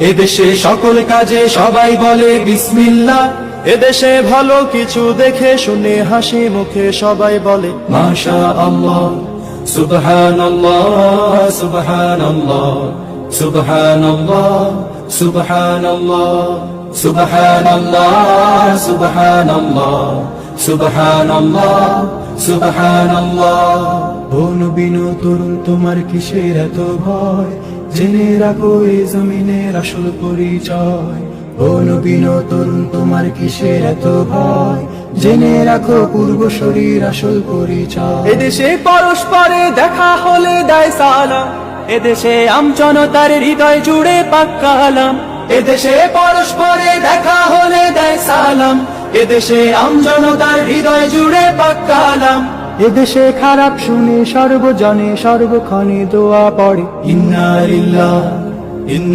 এদেশে সকল কাজে সবাই বলে বিসমিল্লাহ। এদেশে ভালো কিছু দেখে শুনে হাসি মুখে সবাই বলে মাশা আল্লাহ, সুবহানাল্লাহ সুবহানাল্লাহ সুবহানাল্লাহ সুবহানাল্লাহ সুবহানাল্লাহ সুবহানাল্লাহ সুবহানাল্লাহ সুবহানাল্লাহ। ও নবী তরুণ তোমার কিসের এত ভয়, জেনে রাখো এই জমিনের আসল পরিচয়। ও নবী তরুণ তোমার কিসের এত ভয়, জেনে রাখো পূর্বশরীর আসল পরিচয়। এদেশে পরস্পরে দেখা হলে দেয় সালাম, এদেশে আমজনতার হৃদয় জুড়ে পাক্কা আলাম। এদেশে পরস্পরে দেখা হলে দেয় সালাম, এদেশে আমজনতার হৃদয় জুড়ে পাক্কা আলাম। এদেশে খারাপ শুনে সর্বজনে সর্বক্ষণে দোয়া পড়ে ইন্না লিল্লাহ